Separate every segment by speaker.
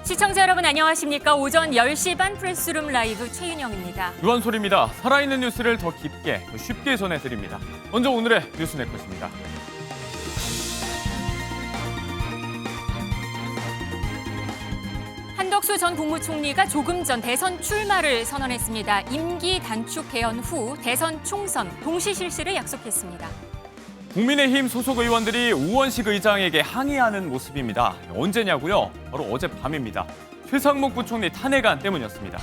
Speaker 1: 시청자 여러분 안녕하십니까? 오전 10시 반 프레스룸 라이브 최윤영입니다.
Speaker 2: 유한솔입니다. 살아있는 뉴스를 더 깊게, 더 쉽게 전해드립니다. 먼저 오늘의 뉴스 네컷입니다.
Speaker 1: 한덕수 전 국무총리가 조금 전 대선 출마를 선언했습니다. 임기 단축 개헌 후 대선 총선 동시 실시를 약속했습니다.
Speaker 2: 국민의힘 소속 의원들이 우원식 의장에게 항의하는 모습입니다. 언제냐고요? 바로 어젯밤입니다. 최상목 부총리 탄핵안 때문이었습니다.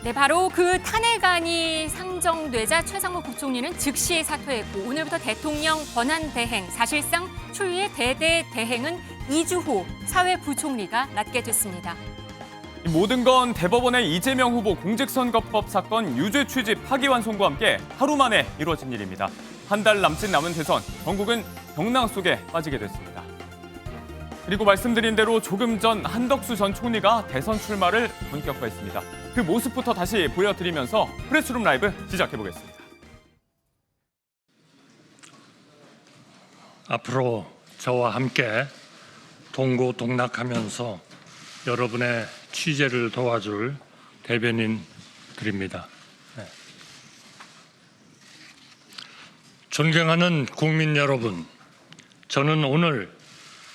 Speaker 1: 네, 바로 그 탄핵안이 상정되자 최상목 부총리는 즉시 사퇴했고 오늘부터 대통령 권한 대행, 사실상 초유의 대대 대행은 2주 후 사회부총리가 맡게 됐습니다.
Speaker 2: 이 모든 건 대법원의 이재명 후보 공직선거법 사건 유죄 취집 파기환송과 함께 하루 만에 이루어진 일입니다. 한 달 남짓 남은 대선, 전국은 경랑 속에 빠지게 됐습니다. 그리고 말씀드린 대로 조금 전 한덕수 전 총리가 대선 출마를 본격화했습니다. 그 모습부터 다시 보여드리면서 프레스룸 라이브 시작해보겠습니다.
Speaker 3: 앞으로 저와 함께 동고동락하면서 여러분의 취재를 도와줄 대변인 드립니다. 존경하는 국민 여러분, 저는 오늘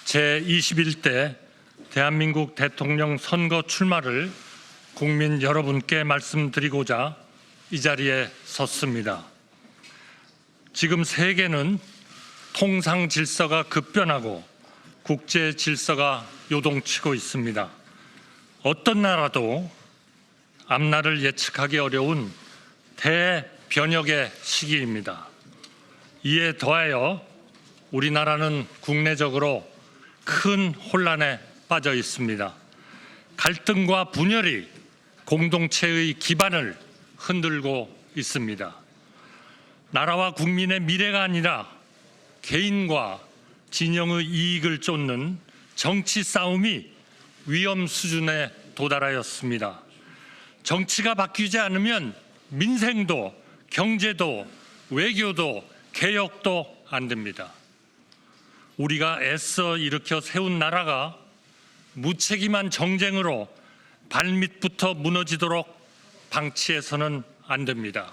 Speaker 3: 제21대 대한민국 대통령 선거 출마를 국민 여러분께 말씀드리고자 이 자리에 섰습니다. 지금 세계는 통상 질서가 급변하고 국제 질서가 요동치고 있습니다. 어떤 나라도 앞날을 예측하기 어려운 대변혁의 시기입니다. 이에 더하여 우리나라는 국내적으로 큰 혼란에 빠져 있습니다. 갈등과 분열이 공동체의 기반을 흔들고 있습니다. 나라와 국민의 미래가 아니라 개인과 진영의 이익을 쫓는 정치 싸움이 위험 수준에 도달하였습니다. 정치가 바뀌지 않으면 민생도 경제도 외교도 개혁도 안 됩니다. 우리가 애써 일으켜 세운 나라가 무책임한 정쟁으로 발밑부터 무너지도록 방치해서는 안 됩니다.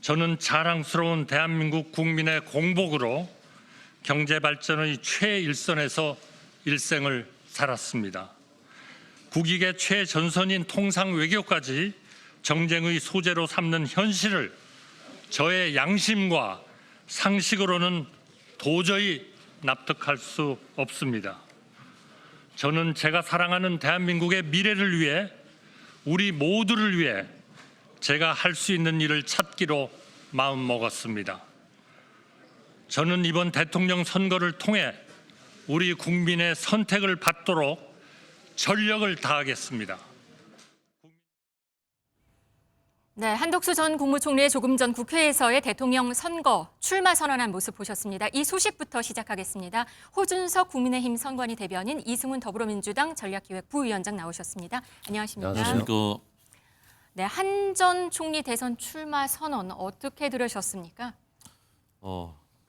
Speaker 3: 저는 자랑스러운 대한민국 국민의 공복으로 경제 발전의 최일선에서 일생을 살았습니다. 국익의 최전선인 통상 외교까지 정쟁의 소재로 삼는 현실을 저의 양심과 상식으로는 도저히 납득할 수 없습니다. 저는 제가 사랑하는 대한민국의 미래를 위해, 우리 모두를 위해 제가 할 수 있는 일을 찾기로 마음먹었습니다. 저는 이번 대통령 선거를 통해 우리 국민의 선택을 받도록 전력을 다하겠습니다.
Speaker 1: 네, 한덕수 전 국무총리의 조금 전 국회에서의 대통령 선거 출마 선언한 모습 보셨습니다. 이 소식부터 시작하겠습니다. 호준석 국민의힘 선관위 대변인, 이승훈 더불어민주당 전략기획 부위원장 나오셨습니다. 안녕하십니까?
Speaker 4: 안녕하십니까?
Speaker 1: 네, 한 전 총리 대선 출마 선언 어떻게 들으셨습니까?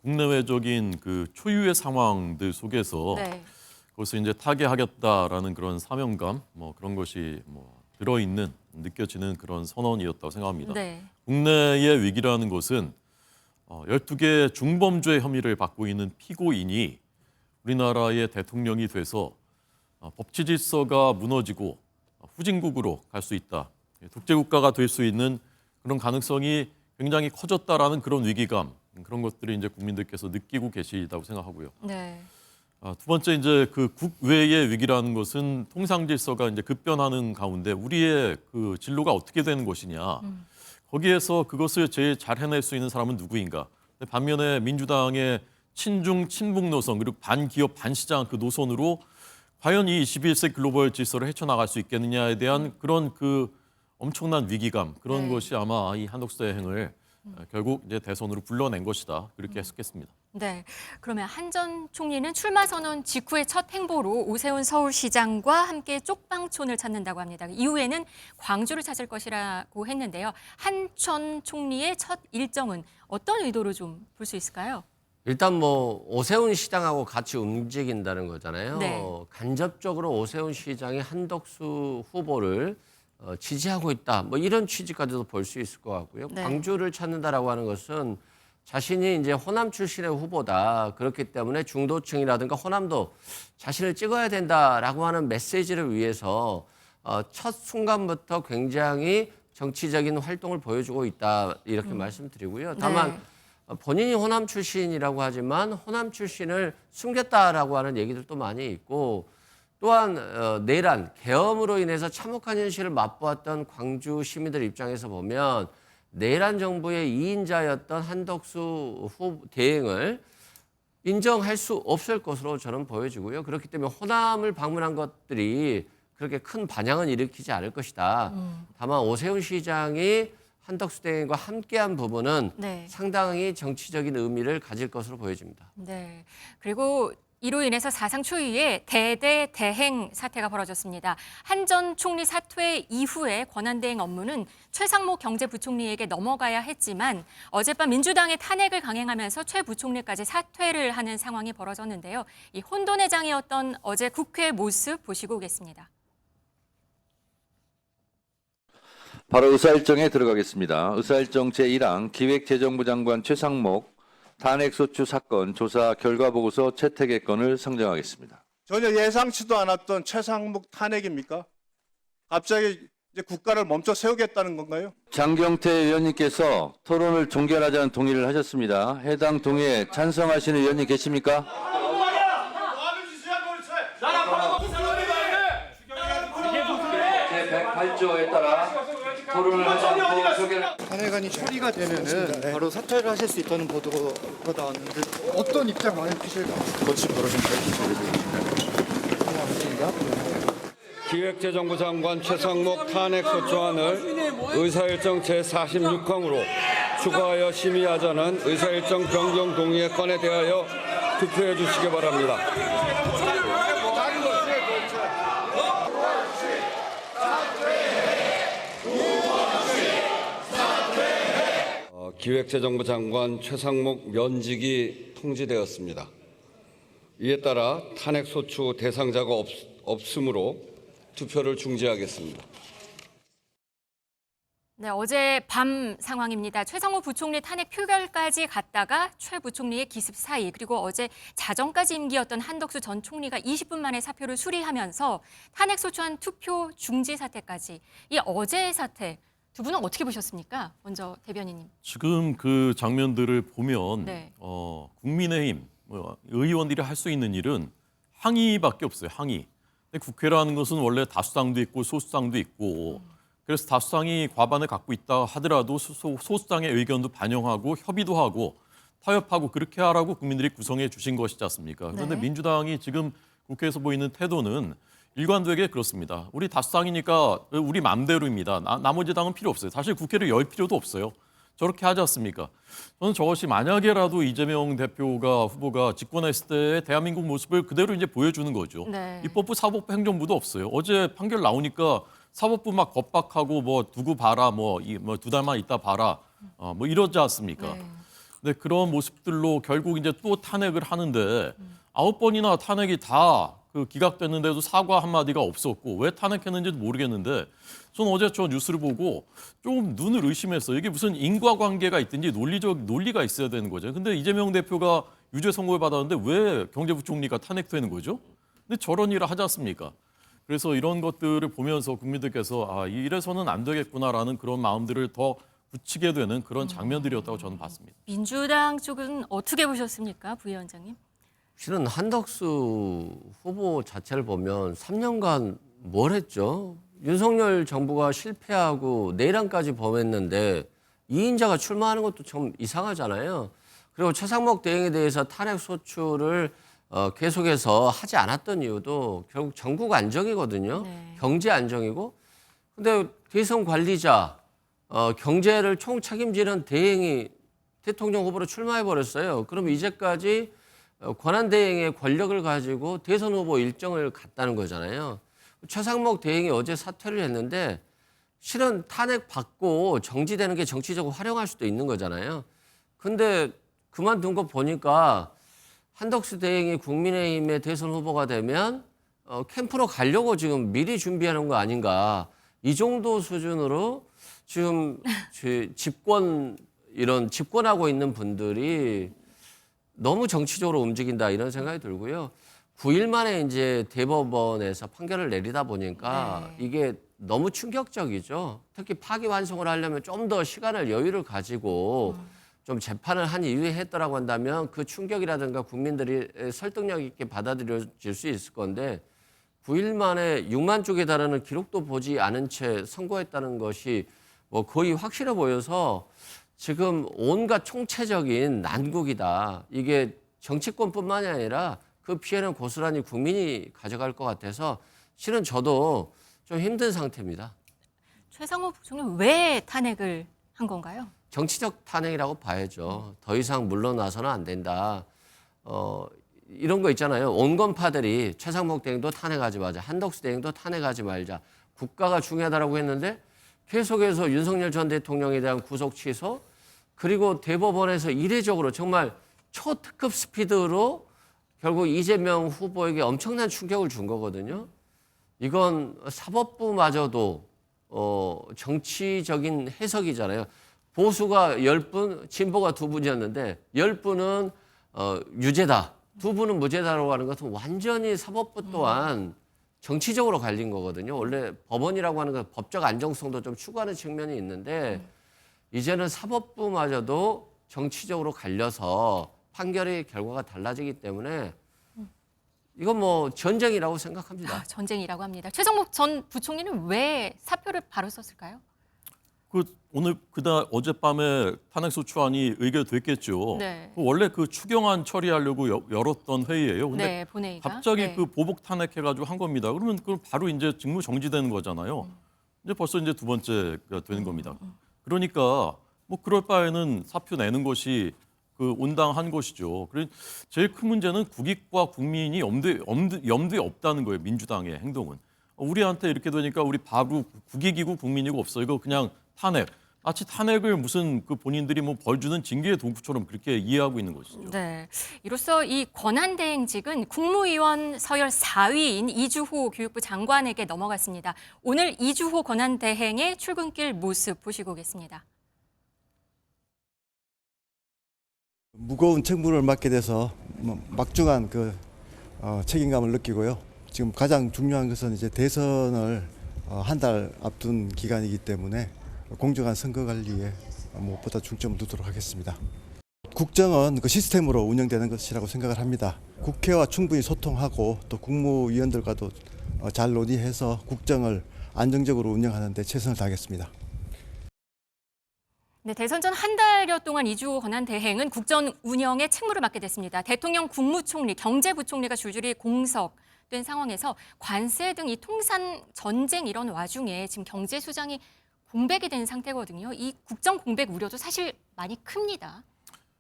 Speaker 4: 국내외적인 그 초유의 상황들 속에서
Speaker 1: 네.
Speaker 4: 거기서 이제 타개하겠다라는 그런 사명감, 그런 것이 들어있는, 느껴지는 그런 선언이었다고 생각합니다.
Speaker 1: 네.
Speaker 4: 국내의 위기라는 것은 12개 중범죄 혐의를 받고 있는 피고인이 우리나라의 대통령이 돼서 법치 질서가 무너지고 후진국으로 갈 수 있다. 독재국가가 될 수 있는 그런 가능성이 굉장히 커졌다라는 그런 위기감, 그런 것들을 이제 국민들께서 느끼고 계시다고 생각하고요.
Speaker 1: 네.
Speaker 4: 두 번째 이제 그 국외의 위기라는 것은 통상 질서가 이제 급변하는 가운데 우리의 그 진로가 어떻게 되는 것이냐. 거기에서 그것을 제일 잘 해낼 수 있는 사람은 누구인가. 반면에 민주당의 친중 친북 노선 그리고 반기업 반시장 그 노선으로 과연 이 21세기 글로벌 질서를 헤쳐나갈 수 있겠느냐에 대한 그런 그 엄청난 위기감, 그런 것이 아마 이 한덕수 대행을 결국 이제 대선으로 불러낸 것이다. 그렇게 해석했습니다.
Speaker 1: 네, 그러면 한 전 총리는 출마 선언 직후의 첫 행보로 오세훈 서울시장과 함께 쪽방촌을 찾는다고 합니다. 이후에는 광주를 찾을 것이라고 했는데요. 한 전 총리의 첫 일정은 어떤 의도로 좀 볼 수 있을까요?
Speaker 5: 일단 뭐 오세훈 시장하고 같이 움직인다는 거잖아요.
Speaker 1: 네.
Speaker 5: 간접적으로 오세훈 시장이 한덕수 후보를 지지하고 있다. 뭐 이런 취지까지도 볼 수 있을 것 같고요.
Speaker 1: 네.
Speaker 5: 광주를 찾는다라고 하는 것은 자신이 이제 호남 출신의 후보다. 그렇기 때문에 중도층이라든가 호남도 자신을 찍어야 된다라고 하는 메시지를 위해서 첫 순간부터 굉장히 정치적인 활동을 보여주고 있다. 이렇게 말씀드리고요. 다만
Speaker 1: 네.
Speaker 5: 본인이 호남 출신이라고 하지만 호남 출신을 숨겼다라고 하는 얘기들도 많이 있고 또한 내란, 계엄으로 인해서 참혹한 현실을 맛보았던 광주 시민들 입장에서 보면 내란 정부의 2인자였던 한덕수 대행을 인정할 수 없을 것으로 저는 보여지고요. 그렇기 때문에 호남을 방문한 것들이 그렇게 큰 반향은 일으키지 않을 것이다. 다만 오세훈 시장이 한덕수 대행과 함께한 부분은
Speaker 1: 네.
Speaker 5: 상당히 정치적인 의미를 가질 것으로 보여집니다.
Speaker 1: 네. 그리고 이로 인해서 사상 초유의 대대대행 사태가 벌어졌습니다. 한 전 총리 사퇴 이후에 권한대행 업무는 최상목 경제부총리에게 넘어가야 했지만 어젯밤 민주당의 탄핵을 강행하면서 최 부총리까지 사퇴를 하는 상황이 벌어졌는데요. 이 혼돈의장이었던 어제 국회 모습 보시고 오겠습니다.
Speaker 6: 바로 의사일정에 들어가겠습니다. 의사일정 제1항 기획재정부 장관 최상목 탄핵소추 사건 조사 결과보고서 채택의 건을 상정하겠습니다.
Speaker 7: 전혀 예상치도 않았던 최상목 탄핵입니까? 갑자기 이제 국가를 멈춰 세우겠다는 건가요?
Speaker 6: 장경태 의원님께서 토론을 종결하자는 동의를 하셨습니다. 해당 동의에 찬성하시는 의원님 계십니까? 제108조에 따라 토론을 하지 않고 소개를
Speaker 8: 탄핵안이 처리가 되면은 바로 사퇴를 하실 수 있다는 보도가 나왔는데 어떤 입장 많으실까? 거치 벌어진
Speaker 9: 기획재정부 장관 최상목 탄핵소추안을 의사일정 제46항으로 추가하여 심의하자는 의사일정 변경 동의의 건에 대하여 투표해 주시기 바랍니다. 기획재정부 장관 최상목 면직이 통지되었습니다. 이에 따라 탄핵소추 대상자가 없으므로 투표를 중지하겠습니다.
Speaker 1: 네, 어제 밤 상황입니다. 최상호 부총리 탄핵 표결까지 갔다가 최 부총리의 기습 사이 그리고 어제 자정까지 임기였던 한덕수 전 총리가 20분 만에 사표를 수리하면서 탄핵소추안 투표 중지 사태까지. 이 어제의 사태 두 분은 어떻게 보셨습니까? 먼저 대변인님.
Speaker 4: 지금 그 장면들을 보면
Speaker 1: 네.
Speaker 4: 국민의힘 의원들이 할 수 있는 일은 항의밖에 없어요. 항의. 근데 국회라는 것은 원래 다수당도 있고 소수당도 있고 그래서 다수당이 과반을 갖고 있다 하더라도 소수당의 의견도 반영하고 협의도 하고 타협하고 그렇게 하라고 국민들이 구성해 주신 것이지 않습니까? 그런데
Speaker 1: 네.
Speaker 4: 민주당이 지금 국회에서 보이는 태도는 일관되게 그렇습니다. 우리 다수당이니까 우리 맘대로입니다. 나머지 당은 필요 없어요. 사실 국회를 열 필요도 없어요. 저렇게 하지 않습니까? 저는 저것이 만약에라도 이재명 후보가 집권했을 때 대한민국 모습을 그대로 이제 보여주는 거죠.
Speaker 1: 네.
Speaker 4: 입법부, 사법부, 행정부도 없어요. 어제 판결 나오니까 사법부 막 겁박하고 뭐 두고 봐라, 두 달만 있다 봐라, 뭐 이러지 않습니까?
Speaker 1: 네.
Speaker 4: 근데 그런 모습들로 결국 이제 또 탄핵을 하는데 9번이나 탄핵이 다 그 기각됐는데도 사과 한마디가 없었고 왜 탄핵했는지도 모르겠는데 저는 어제 저 뉴스를 보고 좀 눈을 의심했어요. 이게 무슨 인과관계가 있든지 논리가 있어야 되는 거죠. 근데 이재명 대표가 유죄 선고를 받았는데 왜 경제부총리가 탄핵되는 거죠? 근데 저런 일을 하지 않습니까? 그래서 이런 것들을 보면서 국민들께서 이래서는 안 되겠구나라는 그런 마음들을 더 굳히게 되는 그런 장면들이었다고 저는 봤습니다.
Speaker 1: 민주당 쪽은 어떻게 보셨습니까? 부위원장님.
Speaker 5: 실은 한덕수 후보 자체를 보면 3년간 뭘 했죠? 윤석열 정부가 실패하고 내란까지 범했는데 2인자가 출마하는 것도 좀 이상하잖아요. 그리고 최상목 대행에 대해서 탄핵 소추를 계속해서 하지 않았던 이유도 결국 전국 안정이거든요.
Speaker 1: 네.
Speaker 5: 경제 안정이고. 근데 대선 관리자, 경제를 총책임지는 대행이 대통령 후보로 출마해버렸어요. 그럼 이제까지 권한대행의 권력을 가지고 대선 후보 일정을 갔다는 거잖아요. 최상목 대행이 어제 사퇴를 했는데 실은 탄핵 받고 정지되는 게 정치적으로 활용할 수도 있는 거잖아요. 근데 그만둔 거 보니까 한덕수 대행이 국민의힘의 대선 후보가 되면 캠프로 가려고 지금 미리 준비하는 거 아닌가. 이 정도 수준으로 지금 집권하고 있는 분들이 너무 정치적으로 움직인다 이런 생각이 들고요. 9일 만에 이제 대법원에서 판결을 내리다 보니까 이게 너무 충격적이죠. 특히 파기환송을 하려면 좀 더 시간을 여유를 가지고 좀 재판을 한 이후에 했더라고 한다면 그 충격이라든가 국민들이 설득력 있게 받아들여질 수 있을 건데 9일 만에 6만 쪽에 달하는 기록도 보지 않은 채 선고했다는 것이 뭐 거의 확실해 보여서 지금 온갖 총체적인 난국이다. 이게 정치권뿐만이 아니라 그 피해는 고스란히 국민이 가져갈 것 같아서 실은 저도 좀 힘든 상태입니다.
Speaker 1: 최상목 부총리 왜 탄핵을 한 건가요?
Speaker 5: 정치적 탄핵이라고 봐야죠. 더 이상 물러나서는 안 된다. 이런 거 있잖아요. 온건파들이 최상목 대행도 탄핵하지 말자. 한덕수 대행도 탄핵하지 말자. 국가가 중요하다고 했는데 계속해서 윤석열 전 대통령에 대한 구속 취소 그리고 대법원에서 이례적으로 정말 초특급 스피드로 결국 이재명 후보에게 엄청난 충격을 준 거거든요. 이건 사법부마저도 정치적인 해석이잖아요. 보수가 10분, 진보가 2분이었는데 10분은 유죄다. 2분은 무죄다라고 하는 것은 완전히 사법부 또한 정치적으로 갈린 거거든요. 원래 법원이라고 하는 건 법적 안정성도 좀 추구하는 측면이 있는데 이제는 사법부마저도 정치적으로 갈려서 판결의 결과가 달라지기 때문에 이건 뭐 전쟁이라고 생각합니다.
Speaker 1: 전쟁이라고 합니다. 최상목 전 부총리는 왜 사표를 바로 썼을까요?
Speaker 4: 오늘 그날 어젯밤에 탄핵소추안이 의결됐겠죠.
Speaker 1: 네.
Speaker 4: 원래 그 추경안 처리하려고 열었던 회의예요. 근데
Speaker 1: 네, 본회의가.
Speaker 4: 갑자기
Speaker 1: 네.
Speaker 4: 그 보복 탄핵해가지고 한 겁니다. 그러면 그 바로 이제 직무 정지되는 거잖아요. 이제 벌써 이제 두 번째가 되는 겁니다. 그러니까 뭐 그럴 바에는 사표 내는 것이 그 온당한 것이죠. 그래서 제일 큰 문제는 국익과 국민이 염두에 없다는 거예요. 민주당의 행동은. 우리한테 이렇게 되니까 우리 바로 국익이고 국민이고 없어. 이거 그냥 탄핵. 마치 탄핵을 무슨 그 본인들이 뭐 벌 주는 징계의 도구처럼 그렇게 이해하고 있는 것이죠.
Speaker 1: 네. 이로써 이 권한대행직은 국무위원 서열 4위인 이주호 교육부 장관에게 넘어갔습니다. 오늘 이주호 권한대행의 출근길 모습 보시고 오겠습니다.
Speaker 10: 무거운 책무를 맡게 돼서 막중한 그 책임감을 느끼고요. 지금 가장 중요한 것은 이제 대선을 한 달 앞둔 기간이기 때문에 공정한 선거 관리에 무엇보다 중점을 두도록 하겠습니다. 국정은 그 시스템으로 운영되는 것이라고 생각을 합니다. 국회와 충분히 소통하고 또 국무위원들과도 잘 논의해서 국정을 안정적으로 운영하는 데 최선을 다하겠습니다.
Speaker 1: 네, 대선 전 한 달여 동안 이주호 권한대행은 국정 운영에 책무를 맡게 됐습니다. 대통령, 국무총리, 경제부총리가 줄줄이 공석된 상황에서 관세 등 이 통산 전쟁 이런 와중에 지금 경제수장이 공백이 된 상태거든요. 이 국정 공백 우려도 사실 많이 큽니다.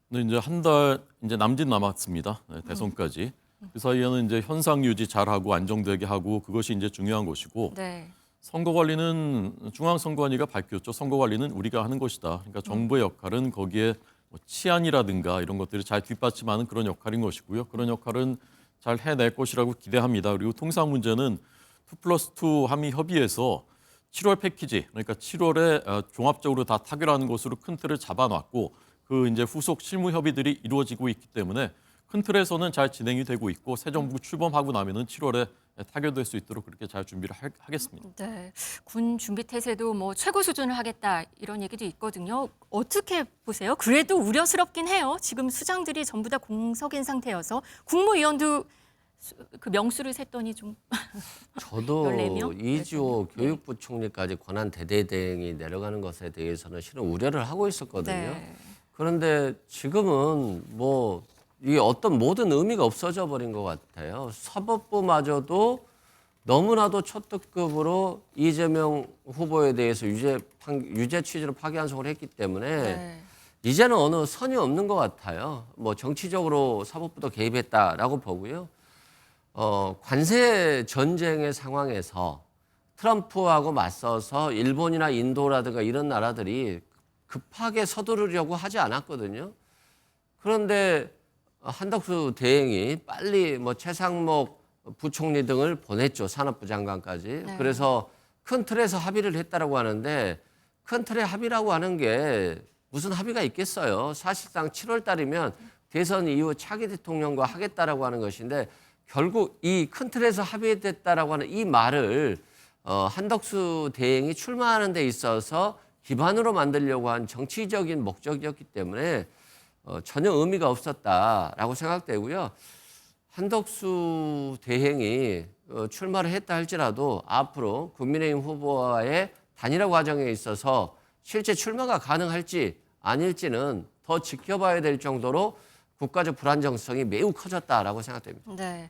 Speaker 4: 네, 이제 한 달 이제 남짓 남았습니다. 네, 대선까지. 그 사이에는 이제 현상 유지 잘하고 안정되게 하고 그것이 이제 중요한 것이고.
Speaker 1: 네.
Speaker 4: 선거 관리는 중앙선관위가 밝혔죠. 선거 관리는 우리가 하는 것이다. 그러니까 정부의 역할은 거기에 뭐 치안이라든가 이런 것들을 잘 뒷받침하는 그런 역할인 것이고요. 그런 역할은 잘 해낼 것이라고 기대합니다. 그리고 통상 문제는 2+2 한미 협의에서 7월 패키지, 그러니까 7월에 종합적으로 다 타결하는 것으로 큰 틀을 잡아놨고 그 이제 후속 실무 협의들이 이루어지고 있기 때문에 큰 틀에서는 잘 진행이 되고 있고 새 정부 출범하고 나면은 7월에 타결될 수 있도록 그렇게 잘 준비를 하겠습니다.
Speaker 1: 네, 군 준비 태세도 뭐 최고 수준을 하겠다 이런 얘기도 있거든요. 어떻게 보세요? 그래도 우려스럽긴 해요. 지금 수장들이 전부 다 공석인 상태여서 국무위원도 그 명수를 셌더니 좀
Speaker 5: 저도
Speaker 1: 14명?
Speaker 5: 이주호 교육부 총리까지 권한 대대행이 내려가는 것에 대해서는 실은 우려를 하고 있었거든요.
Speaker 1: 네.
Speaker 5: 그런데 지금은 뭐 이 어떤 모든 의미가 없어져 버린 것 같아요. 사법부마저도 너무나도 초특급으로 이재명 후보에 대해서 유죄 취지로 파기환송을 했기 때문에
Speaker 1: 네.
Speaker 5: 이제는 어느 선이 없는 것 같아요. 뭐 정치적으로 사법부도 개입했다라고 보고요. 관세 전쟁의 상황에서 트럼프하고 맞서서 일본이나 인도라든가 이런 나라들이 급하게 서두르려고 하지 않았거든요. 그런데 한덕수 대행이 빨리 뭐 최상목 부총리 등을 보냈죠. 산업부 장관까지.
Speaker 1: 네.
Speaker 5: 그래서 큰 틀에서 합의를 했다라고 하는데 큰 틀의 합의라고 하는 게 무슨 합의가 있겠어요. 사실상 7월 달이면 대선 이후 차기 대통령과 하겠다라고 하는 것인데 결국 이 큰 틀에서 합의됐다라고 하는 이 말을 한덕수 대행이 출마하는 데 있어서 기반으로 만들려고 한 정치적인 목적이었기 때문에 전혀 의미가 없었다라고 생각되고요. 한덕수 대행이 출마를 했다 할지라도 앞으로 국민의힘 후보와의 단일화 과정에 있어서 실제 출마가 가능할지 아닐지는 더 지켜봐야 될 정도로 국가적 불안정성이 매우 커졌다라고 생각됩니다.
Speaker 1: 네.